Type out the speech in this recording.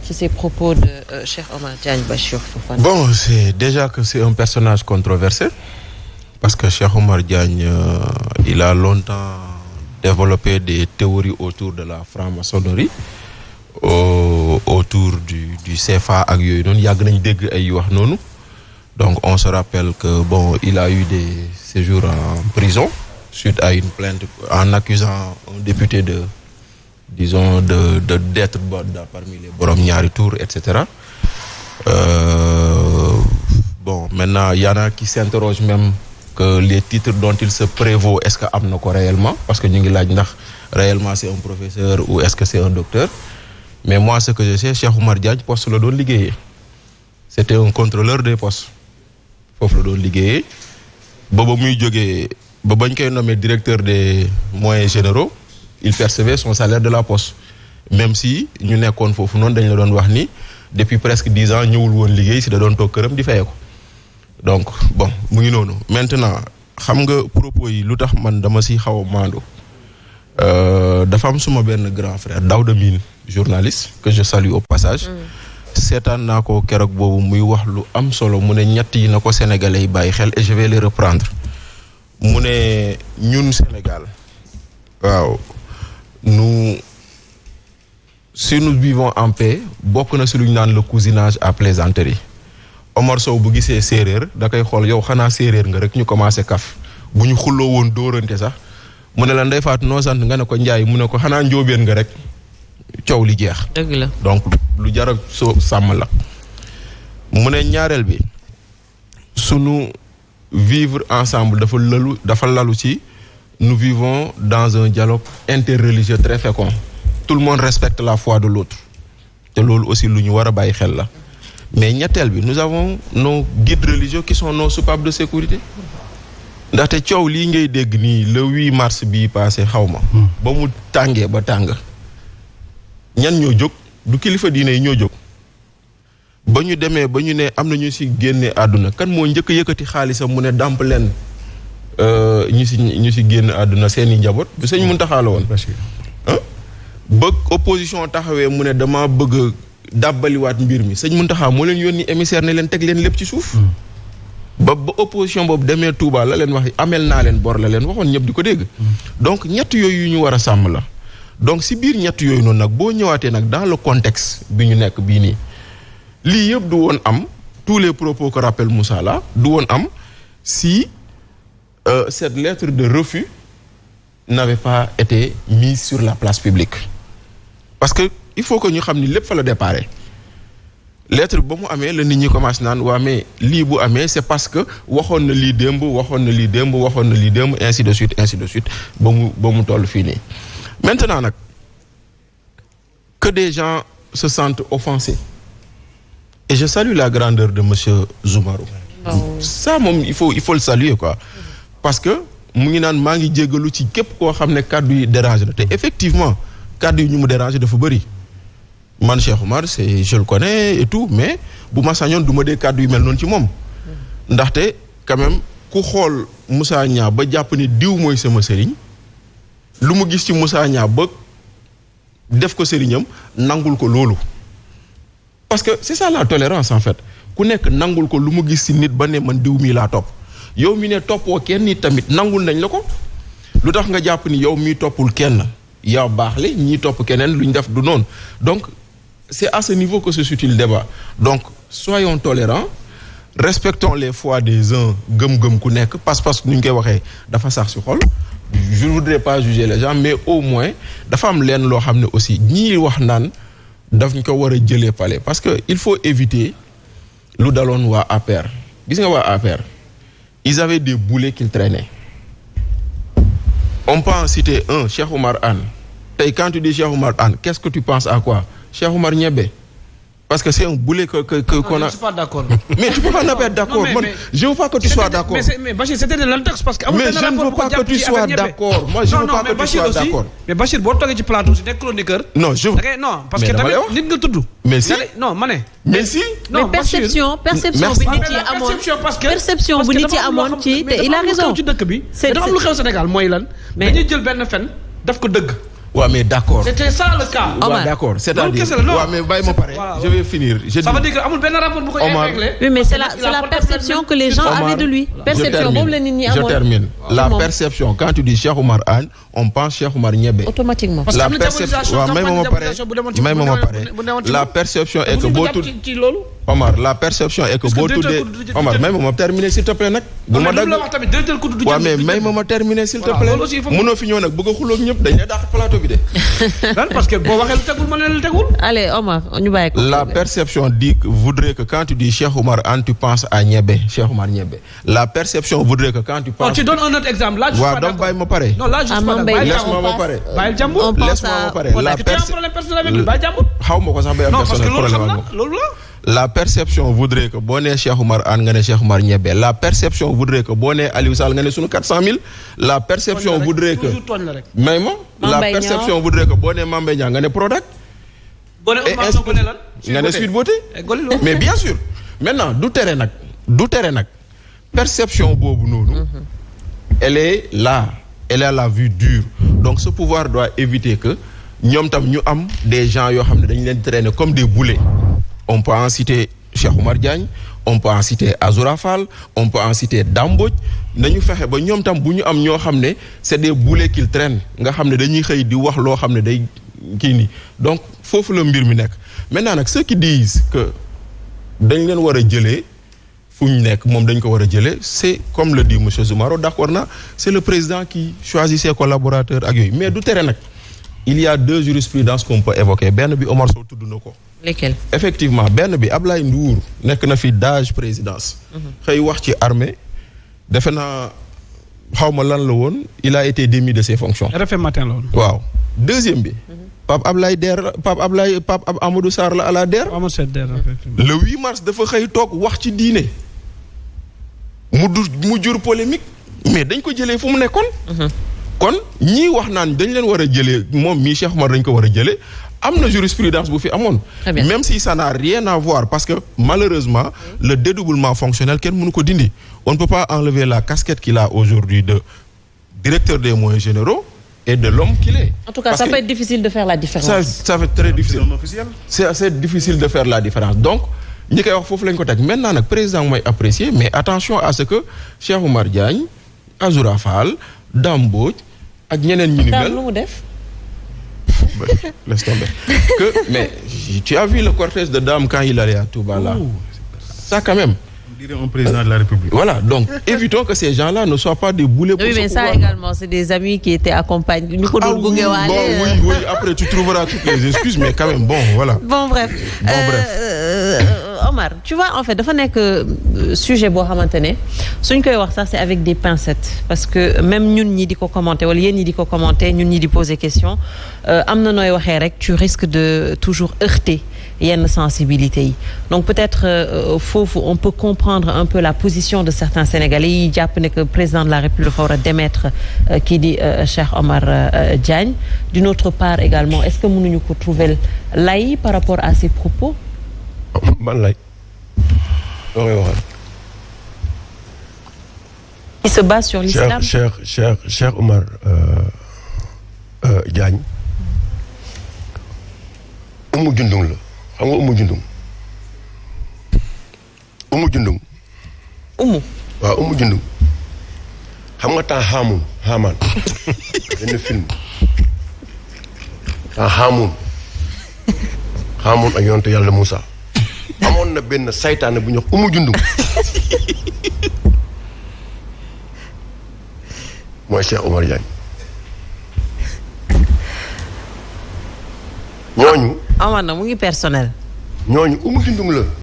Sur ces propos de Cheikh Omar Diagne Bachir Fofana. Bon, c'est déjà que c'est un personnage controversé parce que Cheikh Omar Diagne il a longtemps développé des théories autour de la franc-maçonnerie autour du CFA ak yooyu noonu yàgg nañ dégg ay wax noonu. Donc on se rappelle que bon, il a eu des séjours en prison suite à une plainte en accusant un député d'être parmi les borom ñaari tour, etc. Bon, maintenant il y en a qui s'interrogent même que les titres dont il se prévaut, est-ce que am na ko réellement, parce que ñu ngi laaj ndax réellement c'est un professeur ou est-ce que c'est un docteur. Mais moi ce que je sais, Cheikh Omar Diagne poste la doon liggéeyee. C'était un contrôleur des postes. Foofu la doon liggéeyee ba muy jógee ba bañ koy nommé directeur des moyens généraux, il percevait son salaire de la poste. Même si ñu nekkoon foofu noonu dañ la doon wax ni depuis presque 10 ans ñëwul woon liggéey si da doon toog këram di fayee ko. Donc bon mu ngi noonu. Maintenant xam nga propos yi lu tax man dama si xaw a maandu dafa am suma benn grand frère Daouda Mine, journaliste que je salue au passage. Seetaan naa ko keroog boobu muy wax lu am solo mu ne ñett yi na ko sénégalais yi bàyyi xel et je vais les reprendre. Mu ne ñun Sénégal waaw si nous vivons en paix bokk na si lu ñu naan le cousinage à plaisanterie. Omar Sow bu gisee séeréer da koy xool yow xanaa séeréer nga rek ñu commencé kaf bu ñu xulloo woon dóorante sax mu ne la Ndeye Fatou noo sant nga ne ko Njaay mu ne ko xanaa njóobeen nga rek coow li jeex. dëgg la donc lu jar a soo sàmm la. mu ne ñaareel bi sunu vivre ensemble dafa lalu ci nous vivons dans un dialogue interreligieux très fécond. Tout le monde respecte la foi de l'autre te loolu aussi lu ñu war a bàyyi xel la. Mais ñetteel bi nous avons nos guides religieux qui sont nos soupapes de sécurité. Ndaxte coow lii ngay dégg nii le 8 mars bii passé xaw ma. ba mu tàngee ba tàng. ñan ñoo jóg du kilifa diine yi ñoo jóg. ba ñu demee ba ñu ne am na ñu si génne àdduna kan moo njëkk a yëkkati xaalisam mu ne dàmp leen ñu si génn àdduna seeni njaboot du sëñ Muntaxa la woon. ba opposition taxawee mu ne dama bëgg dàbbaliwaat mbir mi sëñ Muntaxa moo leen yónni émissaire ne leen teg leen lépp ci suuf. ba opposition boobu demee Touba la leen wax amel naa leen bor la leen waxoon ñëpp di ko dégg. donc ñett yooyu yu ñu war a sàmm la. donc si biir ñett yooyu noonu nag boo ñëwaatee nag dans le contexte bi ñu nekk bii nii lii yëpp du woon am tous les propos que rappelle Moussa là du woon am si cette lettre de refus n'avait pas été mise sur la place publique. Parce que il faut que ñu xam ni lépp fa la déparé lettre ba mu amee la nit ñi commencé naan waa mais lii bu amee c'est parce que waxoon na lii démb ainsi de suite ba mu toll fii nii. Maintenant nag que des gens se sentent offensés et je salue la grandeur de monsieur Zoumarou. Ça moom il faut le saluer quoi parce que mu ngi naan maa ngi jéggalu ci képp koo xam ne kàddu yi dérange la te effectivement kàddu yi ñu mu dérange dafa bëri man Cheikh Omar je le connais et tout mais bu ma sañoon du ma dee kàddu yu mel noonu ci moom ndaxte quand même ku xool Moussa Niang ba jàpp ni diw mooy sama sëriñ lu mu gis ci Moussa Niang ba def ko sëriñam nangul ko loolu parce que c'est ça la tolérance en fait ku nekk nangul ko lu mu gis ci nit ba ne man diw mii laa topp yow mi ne toppoo kenn ni tamit nangul nañ la ko lu tax nga jàpp ni yow mii toppul kenn yaa baax le ñii topp keneen lu ñu def du noonu donc c'est à ce niveau que se situe le débat donc soyons tolérants respectons les foi des uns gëm-gëm ku nekk pas-pas nu ñu koy waxee dafa sax ci xol je voudrais pas juger les gens mais au moins dafa am leen loo xam ne aussi ñii wax naan daf ñu ko war a jëlee palais parce que il faut éviter lu daloon waa APR gis nga waa APR ils avaient des boulets qu'ils traînaient. On peut en citer un, Cheikh Oumar Anne. Et quand tu dis Cheikh Oumar Anne, qu'est-ce que tu penses à quoi? Cheikh Oumar Niébé. Parce que c'est un boulet qu'on a... Je ne suis pas d'accord. Mais tu peux pas ne pas être d'accord. Je ne veux pas que tu sois d'accord. Mais Bachir, c'était de l'intox parce que... Mais je ne veux pas que tu sois d'accord. Moi, je ne veux pas que tu sois d'accord. Mais Bachir, si tu es sur plateau, tu es chroniqueur. Non, je... Non, parce que tu as... Mais si. Non, Mané. Mais si. Non, perception bu nit yi amoon ci te il a raison. c'est dafa am lu xew Sénégal mooy lan dañuy jël benn fen daf ko dëgg waaw mais d'accord. c'était ça le cas. waaw d'accord c'est-à-dire waaw mais bàyyi ma pare. je vais finir. ça veut dire que amul benn rapport bu koy réglé. oui mais c'est la perception que les gens avaient de lui. perception boobu la nit ñi amoon. je termine la perception quand tu dis Cheikh Oumar Anne on pense Cheikh Oumar Niébé. automatiquement. la perception waaw may ma pare la perception est que boo tudd Omar la perception est que boo tuddee Omar may ma terminer s'il te plaît nag. bu ma dagg waaw mais may ma terminer s'il te plaît. mënoo fi ñëw nag bëgg a xuloo ak ñëpp dañ lay dàq plateau bi de. parce que boo waxee lu tegul ma ne la tegul. allez Omar ñu bàyyi ko. la perception dit voudrait que quand tu dis Cheikh Oumar Anne tu penses à Niébé Cheikh Oumar Niébé. la perception voudrait que quand tu penses. tu donnes un autre exemple là je suis pas d'accord. waaw donc bàyyi ma pare. non là je suis pas d'accord. laisse-moi ma pare. bàyyi jàmbur. laisse-moi ma pare la xaw ma ko sax ba am personnel problème ak loolu la. la perception voudrait que boo nee Cheikh Oumar Anne nga ne Cheikh Oumar Niébé la perception voudrait que boo nee Aliou Sall nga ne sunu 400000 la perception voudrait que may ma la perception voudrait que boo nee Mame Mbaye Niang nga ne Prodac nga ne Sweet Beauté mais bien sûr maintenant du tere nag perception boobu noonu elle est là elle a la vue dure donc ce pouvoir doit éviter que ñoom tam ñu am des gens yoo xam ne dañu leen traîner comme des boulets. On peut en citer Cheikh Oumar Diagne on peut en citer Azoura Fall on peut en citer Dame Mbodj nañu fexe ba ñoom tam bu ñu am ñoo xam ne c'est des boulets qu'ils traînent nga xam ne dañuy xëy di wax loo xam ne day kii nii donc foofu la mbir mi nekk maintenant nag ceux qui disent que dañ leen war a jëlee fu ñu nekk moom dañ ko war a jëlee c'est comme le dit monsieur Zoumaro d'accord na c'est le président qui choisit ses collaborateurs ak yooyu mais du tere nag il y a 2 jurisprudences qu'on peut évoquer benn bi Omar Sow tudd na ko. lesquels. effectivement benn bi Ablaye Ndour nekk na fi d'âge présidence. xëy wax ci armée defe naa xawma lan la woon il a été démis de ses fonctions. RFM matin la woon. waaw deuxième bi. Pape Amadou Sarr la à la DER. le 8 mars dafa xëy toog wax ci diine. mu jur polémique mais dañ ko jëlee fu mu nekkoon. kon ñii wax naan dañ leen war a jëlee moom mii Cheikh Oumar dañ ko war a jëlee am na jurisprudence bu fi amoon. même si ça n'a rien à voir parce que malheureusement le dédoublement fonctionnel kenn mënu ko dindi. on ne peut pas enlever la casquette qu'il a aujourd'hui de directeur des moyens généraux et de l'homme qu'il est. En tout cas, ça peut être difficile de faire la différence. Ça va être très difficile. C'est assez difficile de faire la différence. Donc, ñi koy wax foofu lañ ko teg maintenant nag président mooy apprécier mais attention à ce que Cheikh Oumar Diagne Azoura Fall Dame Mbodj ak ñeneen ñu ni mel. lu mu def. Laisse tomber. Mais tu as vu le cortège de Dame quand il allait à Touba là. Ça quand même. Un président de la République. Voilà, donc évitons que ces gens-là ne soient pas des boulets pour oui, mais ça également, c'est des amis qui étaient accompagnés. Oui, après tu trouveras toutes les excuses, mais quand même, bon, voilà. Bon, bref. Omar, tu vois, en fait, dafa nekk sujet boo xamante ne suñ koy wax sax c'est avec des pincettes parce que même ñun ñi di ko commenter wala yéen ñi di ko commenter ñun ñi di poser question am na nooy waxee rek tu risques de toujours heurter yenn sensibilité yi donc peut-être foofu on peut comprendre un peu la position de certains Sénégalais yi jàpp ne que président de la République war a démettre kii di Cheikh Oumar Diagne d'une autre part également est-ce que mënuñu ko trouver lay par rapport à ces propos. ban lay. Il se base sur l'islam. Cheikh Oumar Diagne. Umu Jundung la xam nga Umu Jundung. Umu Jundung. waaw Umu Jundung. xam nga temps Haamaan benn film. temps Haamaan ak yonent Yàlla Moussa. amoon na benn saytaane bu ñu wax Umu Jundung. mooy Cheikh Oumar Diagne. ñooñu. amoon na mu ngi personnel. ñooñu Umu Jundung la.